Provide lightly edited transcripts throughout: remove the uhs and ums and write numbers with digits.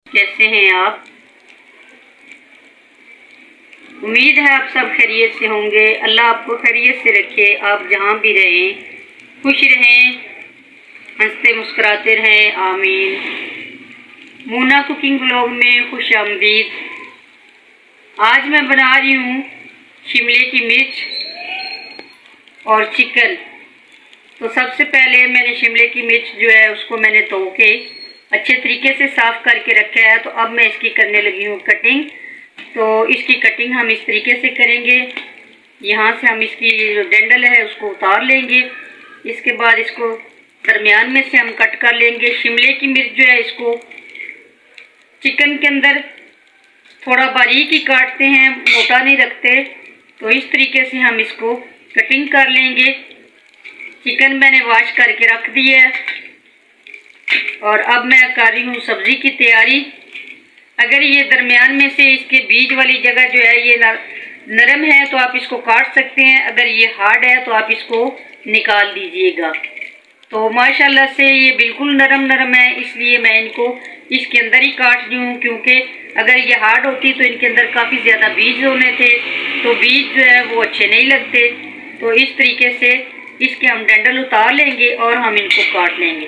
कैसे हैं आप? उम्मीद है आप सब खैरियत से होंगे। अल्लाह आपको खैरियत से रखे। आप जहाँ भी रहें खुश रहें, हंसते मुस्कुराते रहें, आमीन। मूना कुकिंग ब्लॉग में खुश आमदीद। आज मैं बना रही हूँ शिमले की मिर्च और चिकन। तो सबसे पहले मैंने शिमले की मिर्च जो है उसको मैंने धो के अच्छे तरीके से साफ़ करके रखा है। तो अब मैं इसकी करने लगी हूँ कटिंग। तो इसकी कटिंग हम इस तरीके से करेंगे। यहाँ से हम इसकी जो डंडल है उसको उतार लेंगे। इसके बाद इसको दरमियान में से हम कट कर लेंगे। शिमले की मिर्च जो है इसको चिकन के अंदर थोड़ा बारीक ही काटते हैं, मोटा नहीं रखते। तो इस तरीके से हम इसको कटिंग कर लेंगे। चिकन मैंने वॉश करके रख दिया है और अब मैं कर रही हूँ सब्ज़ी की तैयारी। अगर ये दरमियान में से इसके बीज वाली जगह जो है ये नरम है तो आप इसको काट सकते हैं। अगर ये हार्ड है तो आप इसको निकाल दीजिएगा। तो माशाल्लाह से ये बिल्कुल नरम नरम है, इसलिए मैं इनको इसके अंदर ही काट रही हूँ। क्योंकि अगर ये हार्ड होती तो इनके अंदर काफ़ी ज़्यादा बीज होने थे, तो बीज जो है वो अच्छे नहीं लगते। तो इस तरीके से इसके हम डंडल उतार लेंगे और हम इनको काट लेंगे।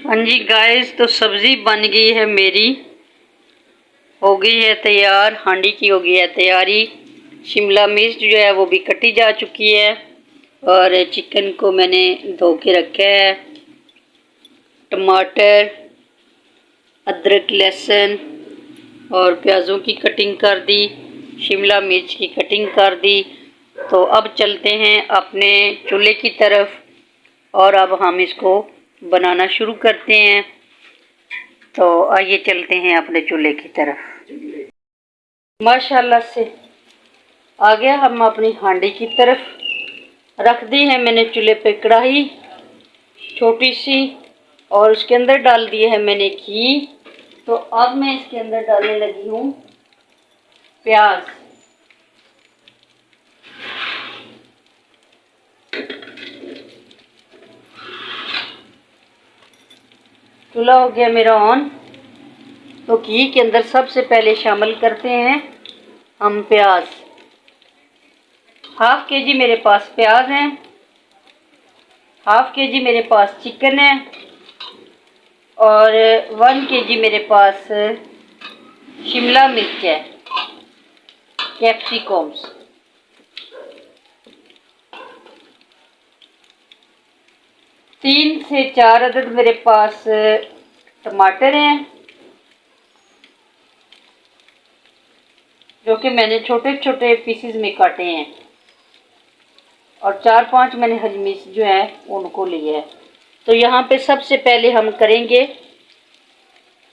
हाँ जी गाइस, तो सब्ज़ी बन गई है मेरी, हो गई है तैयार। हांडी की हो गई है तैयारी। शिमला मिर्च जो है वो भी कटी जा चुकी है और चिकन को मैंने धो के रखा है। टमाटर, अदरक, लहसुन और प्याज़ों की कटिंग कर दी, शिमला मिर्च की कटिंग कर दी। तो अब चलते हैं अपने चूल्हे की तरफ और अब हम इसको बनाना शुरू करते हैं। तो आइए चलते हैं अपने चूल्हे की तरफ। माशाल्लाह से आ गया हम अपनी हांडी की तरफ। रख दी है मैंने चूल्हे पे कढ़ाई छोटी सी और उसके अंदर डाल दिए है मैंने घी। तो अब मैं इसके अंदर डालने लगी हूँ प्याज। चूल्हा हो गया मेरा ऑन। तो घी के अंदर सबसे पहले शामिल करते हैं हम प्याज। हाफ के जी मेरे पास प्याज हैं, हाफ के जी मेरे पास चिकन है और 1 kg मेरे पास शिमला मिर्च है, कैप्सिकम्स। 3 से 4 अदद मेरे पास टमाटर हैं जो कि मैंने छोटे छोटे पीसेस में काटे हैं और 4-5 मैंने हरी मिर्च जो है उनको लिया है। तो यहाँ पे सबसे पहले हम करेंगे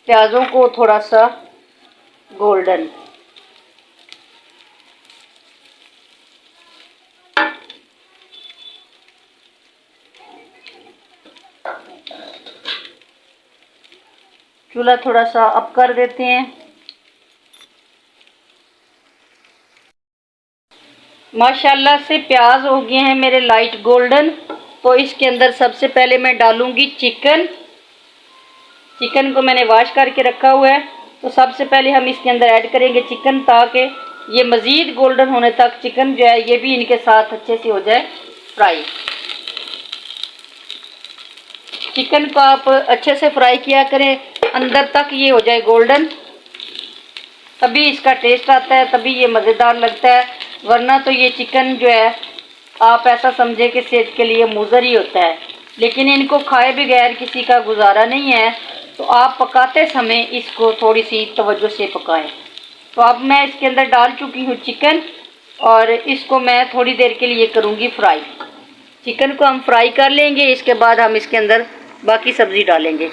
प्याज़ों को थोड़ा सा गोल्डन। चूल्हा थोड़ा सा अप कर देते हैं। माशाल्लाह से प्याज हो गए हैं मेरे लाइट गोल्डन। तो इसके अंदर सबसे पहले मैं डालूंगी चिकन। चिकन को मैंने वॉश करके रखा हुआ है। तो सबसे पहले हम इसके अंदर ऐड करेंगे चिकन, ताकि ये मज़ीद गोल्डन होने तक चिकन जो है ये भी इनके साथ अच्छे से हो जाए फ्राई। चिकन को आप अच्छे से फ्राई किया करें, अंदर तक ये हो जाए गोल्डन, तभी इसका टेस्ट आता है, तभी ये मज़ेदार लगता है। वरना तो ये चिकन जो है आप ऐसा समझे कि सेहत के लिए मुज़र ही होता है। लेकिन इनको खाए बगैर किसी का गुजारा नहीं है। तो आप पकाते समय इसको थोड़ी सी तवज्जो से पकाएं। तो अब मैं इसके अंदर डाल चुकी हूँ चिकन और इसको मैं थोड़ी देर के लिए करूँगी फ्राई। चिकन को हम फ्राई कर लेंगे, इसके बाद हम इसके अंदर बाकी सब्ज़ी डालेंगे।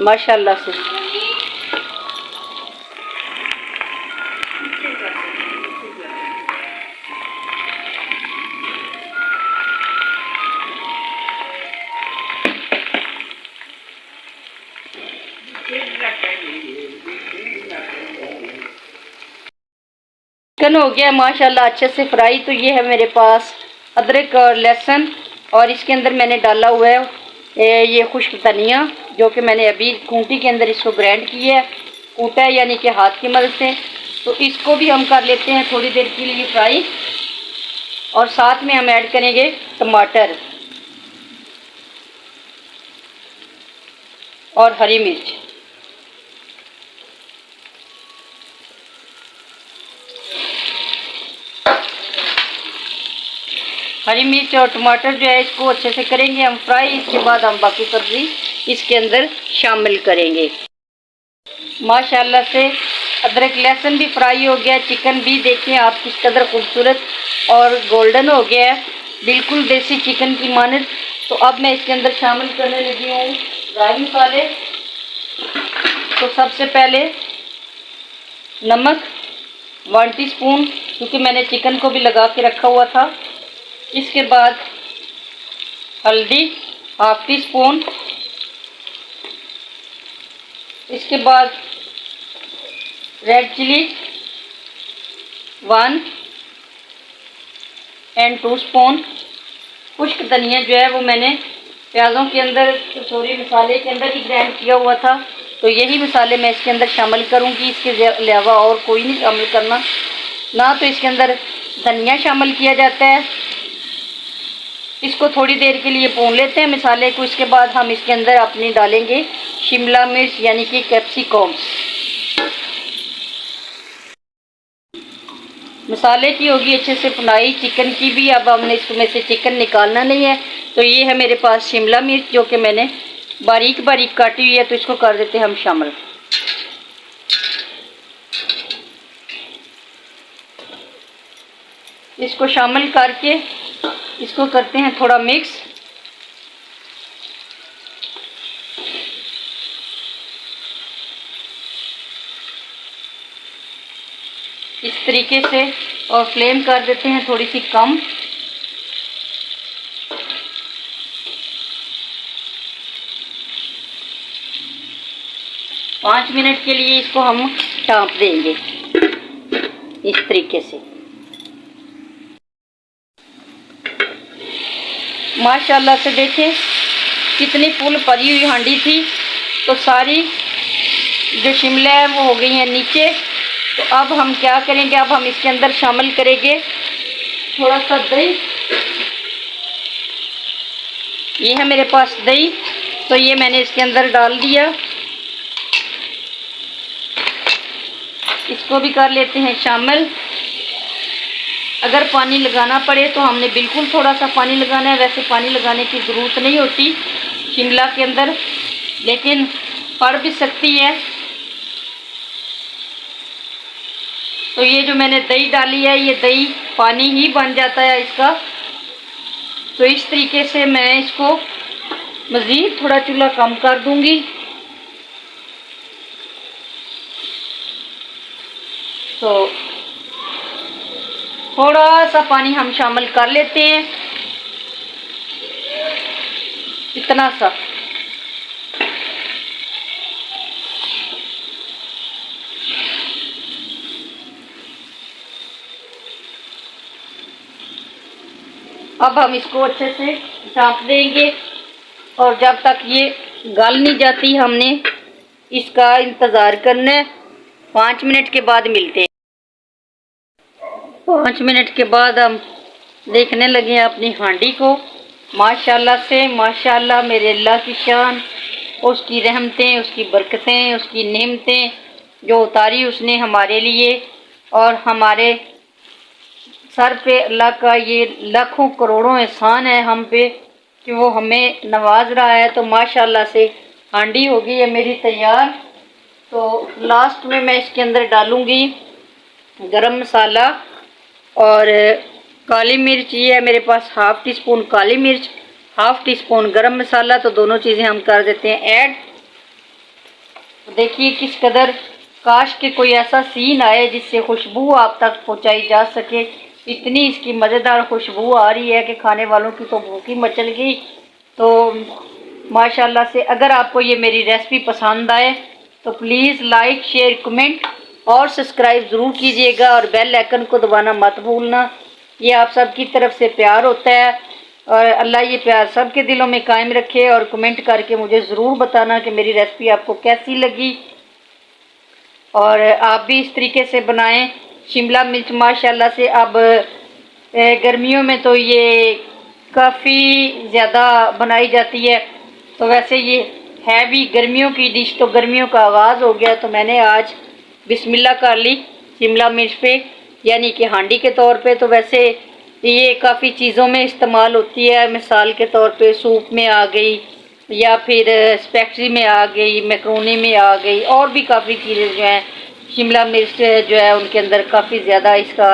माशाल्लाह से चिकन हो गया माशाल्लाह अच्छे से फ्राई। तो ये है मेरे पास अदरक और लहसुन, और इसके अंदर मैंने डाला हुआ है ये खुश्क धनिया, जो कि मैंने अभी खूंटी के अंदर इसको ग्राइंड किया है, कूटा है यानी कि हाथ की मदद से। तो इसको भी हम कर लेते हैं थोड़ी देर के लिए फ्राई, और साथ में हम ऐड करेंगे टमाटर और हरी मिर्च। हरी मिर्च और टमाटर जो है इसको अच्छे से करेंगे हम फ्राई। इसके बाद हम बाकी सब्ज़ी इसके अंदर शामिल करेंगे। माशाल्लाह से अदरक लहसुन भी फ्राई हो गया, चिकन भी देखिए आप किस कदर खूबसूरत और गोल्डन हो गया है, बिल्कुल देसी चिकन की मानद। तो अब मैं इसके अंदर शामिल करने लगी हूँ ड्राई मसाले। तो सबसे पहले नमक 1 टीस्पून, क्योंकि मैंने चिकन को भी लगा के रखा हुआ था। इसके बाद हल्दी 1/2 टीस्पून। इसके बाद रेड चिली 1 और 2 स्पून। खुश्क धनिया जो है वो मैंने प्याज़ों के अंदर मसाले के अंदर ही ग्राइंड किया हुआ था। तो यही मसाले मैं इसके अंदर शामिल करूंगी, इसके अलावा और कोई नहीं शामिल करना ना। तो इसके अंदर धनिया शामिल किया जाता है। इसको थोड़ी देर के लिए भून लेते हैं मसाले को। इसके बाद हम इसके अंदर अपनी डालेंगे शिमला मिर्च यानी कि कैप्सिकम। मसाले की होगी अच्छे से भुनाई, चिकन की भी। अब हमने इसमें से चिकन निकालना नहीं है। तो ये है मेरे पास शिमला मिर्च जो कि मैंने बारीक बारीक काटी हुई है। तो इसको कर देते हैं हम शामिल। इसको शामिल करके इसको करते हैं थोड़ा मिक्स। इस तरीके से, और फ्लेम कर देते हैं थोड़ी सी कम। पाँच मिनट के लिए इसको हम ढाँप देंगे इस तरीके से। माशाल्लाह से देखें कितनी फुल भरी हुई हांडी थी। तो सारी जो शिमला है वो हो गई है नीचे। तो अब हम क्या करेंगे, अब हम इसके अंदर शामिल करेंगे थोड़ा सा दही। ये है मेरे पास दही, तो ये मैंने इसके अंदर डाल दिया। इसको भी कर लेते हैं शामिल। अगर पानी लगाना पड़े तो हमने बिल्कुल थोड़ा सा पानी लगाना है, वैसे पानी लगाने की ज़रूरत नहीं होती शिमला के अंदर, लेकिन पड़ भी सकती है। तो ये जो मैंने दही डाली है, ये दही पानी ही बन जाता है इसका। तो इस तरीके से मैं इसको मज़ीद थोड़ा चूल्हा कम कर दूंगी। तो थोड़ा सा पानी हम शामिल कर लेते हैं, इतना सा। अब हम इसको अच्छे से ढाँप देंगे, और जब तक ये गल नहीं जाती हमने इसका इंतज़ार करना है। 5 मिनट के बाद मिलते हैं। 5 मिनट के बाद हम देखने लगे हैं अपनी हांडी को। माशाल्लाह से माशाल्लाह, मेरे अल्लाह की शान, उसकी रहमतें, उसकी बरकतें, उसकी नेमतें जो उतारी उसने हमारे लिए, और हमारे सर पे अल्लाह का ये लाखों करोड़ों एहसान है हम पे कि वो हमें नवाज रहा है। तो माशाल्लाह से हांडी हो गई है मेरी तैयार। तो लास्ट में मैं इसके अंदर डालूँगी गरम मसाला और काली मिर्च। ये है मेरे पास 1/2 टीस्पून काली मिर्च, 1/2 टीस्पून गरम मसाला। तो दोनों चीज़ें हम कर देते हैं ऐड। देखिए किस कदर, काश के कोई ऐसा सीन आए जिससे खुशबू आप तक पहुंचाई जा सके। इतनी इसकी मज़ेदार खुशबू आ रही है कि खाने वालों की तो भूख ही मचल गई। तो माशाल्लाह से अगर आपको ये मेरी रेसिपी पसंद आए तो प्लीज़ लाइक शेयर कमेंट और सब्सक्राइब ज़रूर कीजिएगा और बेल आइकन को दबाना मत भूलना। ये आप सबकी तरफ से प्यार होता है और अल्लाह ये प्यार सबके दिलों में कायम रखे। और कमेंट करके मुझे ज़रूर बताना कि मेरी रेसिपी आपको कैसी लगी और आप भी इस तरीके से बनाएं। शिमला मिर्च माशाल्लाह से अब गर्मियों में तो ये काफ़ी ज़्यादा बनाई जाती है, तो वैसे ये है भी गर्मियों की डिश, तो गर्मियों का आगाज़ हो गया तो मैंने आज बिस्मिल्लाह कर ली शिमला मिर्च पे, यानी कि हांडी के तौर पे। तो वैसे ये काफ़ी चीज़ों में इस्तेमाल होती है, मिसाल के तौर पे सूप में आ गई या फिर स्पैगेटी में आ गई, मैक्रोनी में आ गई, और भी काफ़ी चीज़ें जो हैं शिमला मिर्च जो है उनके अंदर काफ़ी ज़्यादा इसका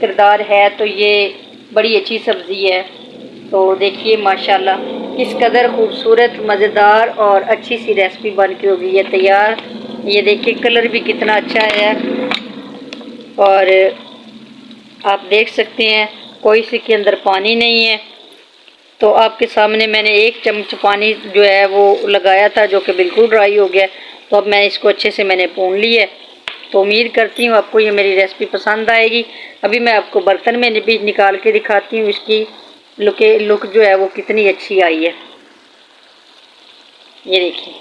किरदार है। तो ये बड़ी अच्छी सब्ज़ी है। तो देखिए माशाल्लाह किस कदर खूबसूरत, मज़ेदार और अच्छी सी रेसिपी बन के हो गई है तैयार। ये देखिए कलर भी कितना अच्छा है और आप देख सकते हैं कोई सी के अंदर पानी नहीं है। तो आपके सामने मैंने 1 चम्मच पानी जो है वो लगाया था जो कि बिल्कुल ड्राई हो गया। तो अब मैं इसको अच्छे से मैंने भून लिया है। तो उम्मीद करती हूँ आपको ये मेरी रेसिपी पसंद आएगी। अभी मैं आपको बर्तन में भी निकाल के दिखाती हूँ इसकी लुक जो है वो कितनी अच्छी आई है। ये देखिए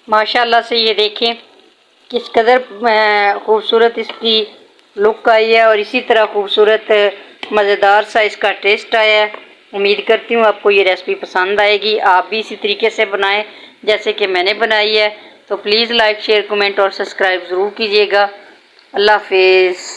माशाल्लाह से, ये देखें किस कदर खूबसूरत इसकी लुक आई है और इसी तरह खूबसूरत मज़ेदार सा इसका टेस्ट आया है। उम्मीद करती हूँ आपको ये रेसिपी पसंद आएगी। आप भी इसी तरीके से बनाएं जैसे कि मैंने बनाई है। तो प्लीज़ लाइक, शेयर, कमेंट और सब्सक्राइब ज़रूर कीजिएगा। अल्लाह हाफिज़।